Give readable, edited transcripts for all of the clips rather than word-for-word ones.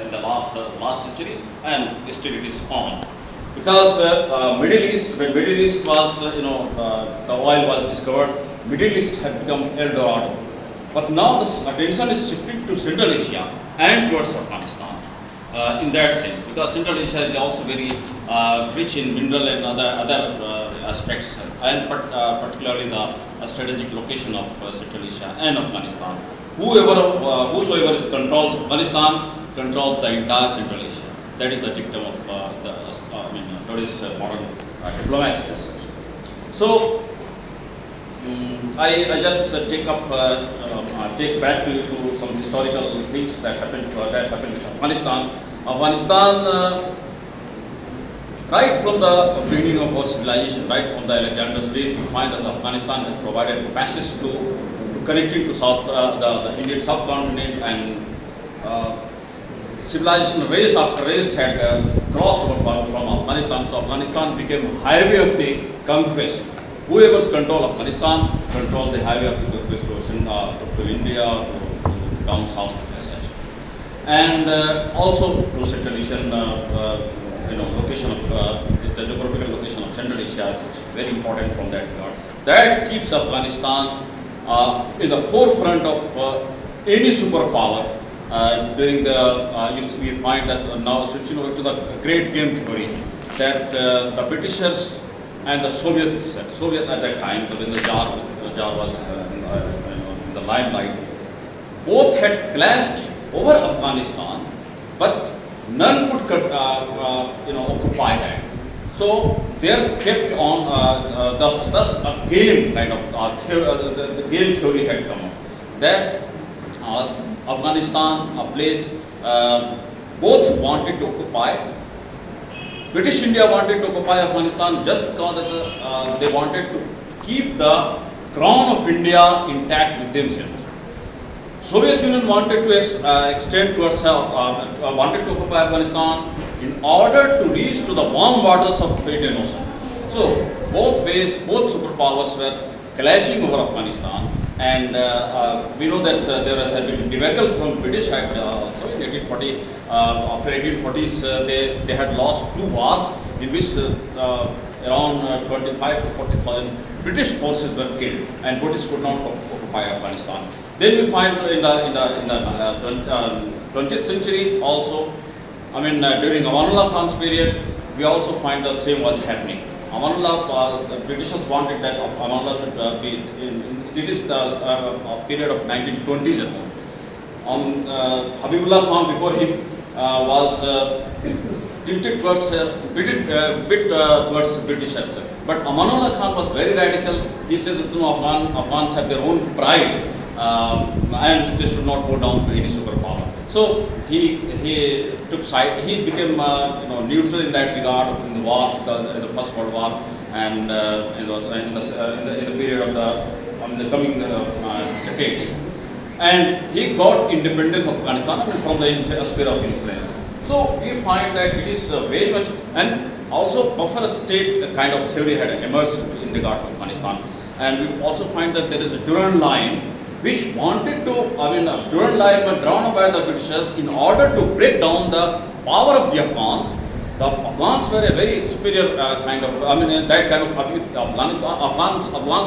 in the last century, and still it is on. Because Middle East, when Middle East was, the oil was discovered, Middle East had become El Dorado. But now the attention is shifted to Central Asia and towards Afghanistan in that sense, because Central Asia is also very rich in mineral and other aspects, and particularly the strategic location of Central Asia and Afghanistan. Whosoever controls Afghanistan controls the entire Central Asia. That is the dictum of today's modern diplomacy as such. So I just take back to you to some historical things that happened with Afghanistan. Afghanistan, right from the beginning of our civilization, right from the Alexander's days, we find that Afghanistan has provided passage to connecting to the Indian subcontinent, and civilization race after race had crossed over from Afghanistan. So Afghanistan became highway of the conquest. Whoever's control Afghanistan control the highway of the conquest to India, to down south as such, and also to Central Asian location of the geographical location of Central Asia as such, very important from that regard. That keeps Afghanistan in the forefront of any superpower. During the we find that now switching over to the great game theory, that the Britishers and the Soviets at that time, when the Tsar was in the limelight, both had clashed over Afghanistan, but none could occupy that. So they are kept on. Thus a game kind of the game theory had come up, that Afghanistan, a place both wanted to occupy. British India wanted to occupy Afghanistan just because they wanted to keep the crown of India intact with themselves. Soviet Union wanted to extend towards wanted to occupy Afghanistan in order to reach to the warm waters of Indian Ocean. So both ways, both superpowers were clashing over Afghanistan. And we know that there have been debacles from British side also in 1840. After 1840s, they had lost 2 wars in which around 25 to 40,000 British forces were killed, and British could not occupy Afghanistan. Then we find in the 20th century also, during Amanullah Khan's period, we also find the same was happening. Amanullah, the Britishers wanted that Amanullah should be it is the period of 1920s. Habibullah Khan before him was tilted towards bit towards Britishers, but Amanullah Khan was very radical. He said that Afghans have their own pride and they should not go down to any superpower. So he took side. He became neutral in that regard in the wars, in the First World War, and in the period of the coming decades. And he got independence of Afghanistan from the sphere of influence. So we find that it is very much, and also buffer state kind of theory had emerged in regard to Afghanistan. And we also find that there is a Durand line which wanted to, a Durand line was drawn by the Britishers in order to break down the power of the Afghans. The Afghans were a very superior kind of, that kind of, Afghans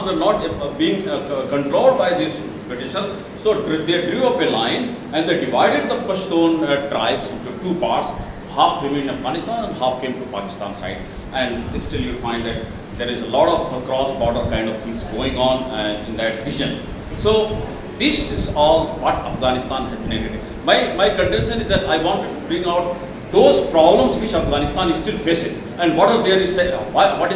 were not being controlled by these Britishers. So they drew up a line and they divided the Pashtun tribes into 2 parts. Half remained in Afghanistan and half came to Pakistan side. And still you find that there is a lot of cross-border kind of things going on in that region. So this is all what Afghanistan has been. My contention is that I want to bring out those problems which Afghanistan is still facing, and what is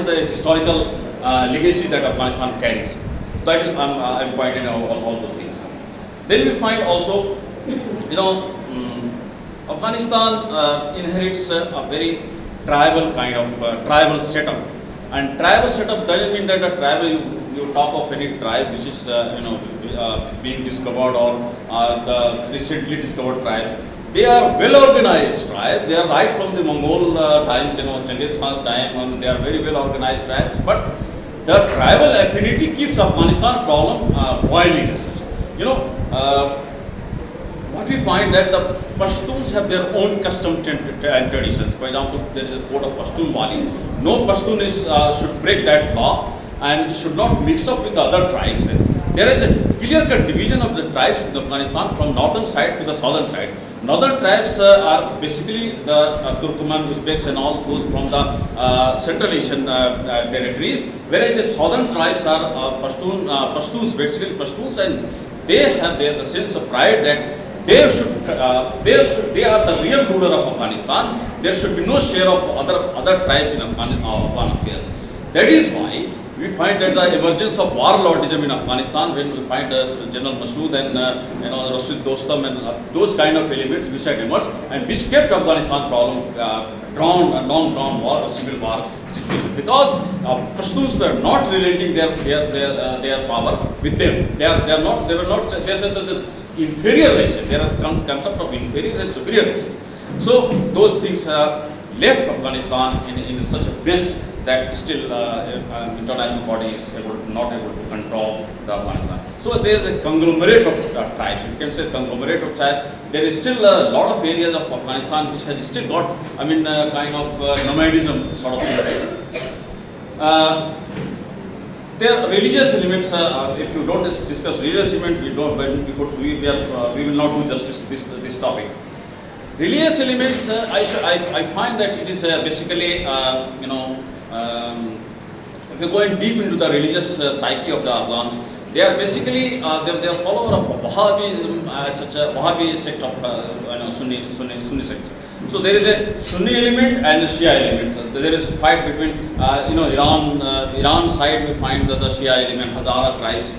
the historical legacy that Afghanistan carries. That is, I'm pointing out all those things. Then we find also, Afghanistan inherits a very tribal kind of tribal setup, and tribal setup doesn't mean that a tribal you talk of any tribe which is being discovered or the recently discovered tribes. They are well organized tribes. They are right from the Mongol times, Genghis Khan's time. They are very well organized tribes. But the tribal affinity keeps Afghanistan problem boiling as such. what we find that the Pashtuns have their own custom and traditions. For example, there is a code of Pashtun Wali. No Pashtun should break that law and should not mix up with the other tribes. There is a clear-cut division of the tribes in Afghanistan from northern side to the southern side. Northern tribes are basically the Turkmen, Uzbeks and all those from the Central Asian territories, whereas the southern tribes are Pashtuns, basically Pashtuns, and they have the sense of pride that they are the real ruler of Afghanistan. There should be no share of other tribes in Afghan affairs. That is why we find that the emergence of warlordism in Afghanistan, when we find General Masood and Rasid Dostum and those kind of elements which had emerged and which kept Afghanistan problem long-drawn war, civil war situation, because Pashtuns were not relenting their power with them. They said that the inferior races, there are concept of inferior and superior races. So those things left Afghanistan in such a mess that still international body is not able to control the Afghanistan. So there is a conglomerate of tribes. You can say conglomerate of tribes. There is still a lot of areas of Afghanistan which has still got, kind of nomadism sort of things. There are religious elements. If you don't discuss religious elements, we will not do justice to this topic. Religious elements, I find that it is basically, if you're going deep into the religious psyche of the Afghans, they are basically they are followers of Wahhabism, such a Wahhabi sect of Sunni sect. So there is a Sunni element and a Shia element. There is a fight between Iran side. We find that the Shia element, Hazara tribes,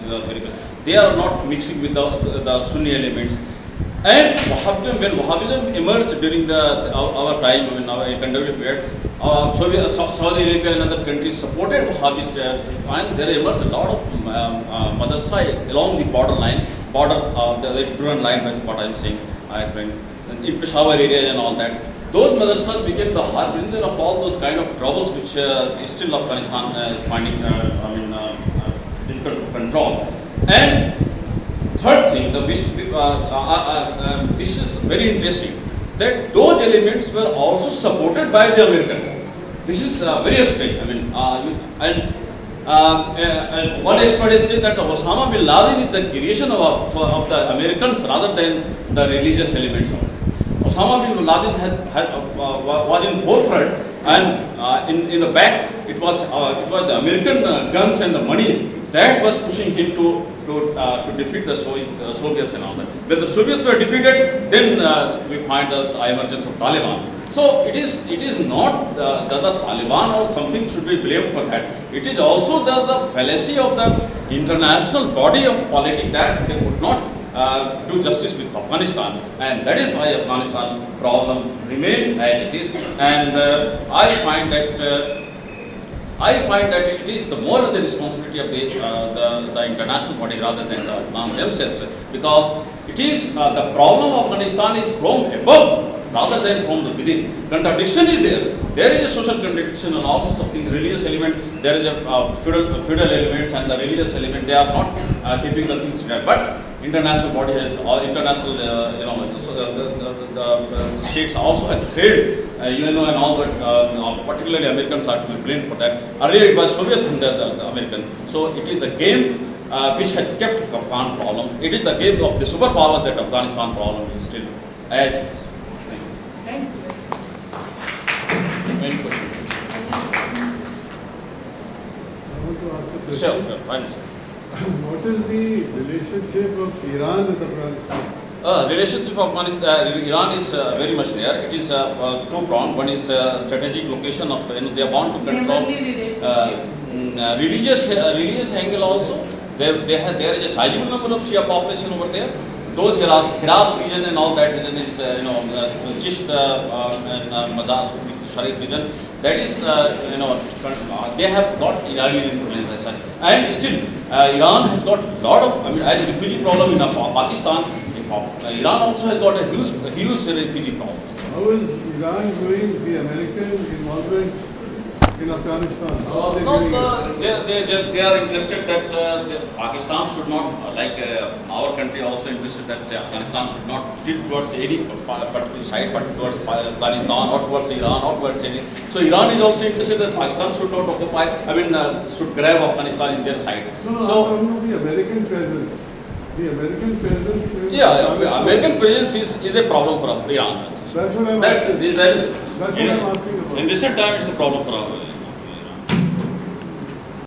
they are not mixing with the Sunni elements. And when Wahhabism emerged during our time, our contemporary period, Saudi Arabia and other countries supported Wahhabist, and there emerged a lot of madrasa along the borderline, the Durand line, that's what I'm saying, in Peshawar area and all that. Those madrasas became the harbinger of all those kind of troubles which still Afghanistan is finding difficult to control. And third thing, this is very interesting, that those elements were also supported by the Americans. This is very strange. And one expert has said that Osama bin Laden is the creation of the Americans rather than the religious elements of it. Osama bin Laden was in forefront, and in the back it was the American guns and the money that was pushing him to defeat the Soviets and all that. When the Soviets were defeated, then we find the emergence of Taliban. So it is not the Taliban or something should be blamed for that. It is also the fallacy of the international body of politics that they could not do justice with Afghanistan, and that is why Afghanistan problem remained as it is. And I find that it is the more of the responsibility of the international body rather than the Afghans themselves, because it is the problem of Afghanistan is from above rather than from the within. Contradiction is there. There is a social contradiction and all sorts of things. Religious element, there is a feudal elements and the religious element. They are not keeping the things together. But international body has, or international, the states also have failed. UNO and all that, particularly Americans are to be blamed for that. Earlier it was Soviet and the American. So it is a game which had kept Afghan problem. It is the game of the superpower that Afghanistan problem is still as it is. Thank you. Any questions? I want to ask a question. Sure, fine. What is the relationship of Iran with Afghanistan? Relationship of Afghanistan, Iran is very much there. It is two-pronged. One is strategic location of, they are bound to control. Religious angle also. There is a sizable number of Shia population over there. Those Herat region and all that region is, Chisht and Mazar Sharif region. That is, they have got Iranian influence as such. And still, Iran has got a lot of, as a refugee problem in Pakistan, Iran also has got a huge refugee problem. How is Iran doing the American involvement in Afghanistan? No, they are interested that Pakistan should not, our country also interested that Afghanistan should not tilt towards any particular side, but towards Afghanistan or towards Iran or towards any. So Iran is also interested that Pakistan should not occupy, should grab Afghanistan in their side. No, So, I'm talking about the American presence. The American presence. American presence is a problem for Iran. That's what I'm That's asking. that is That's what I'm asking about. in recent time it's a problem for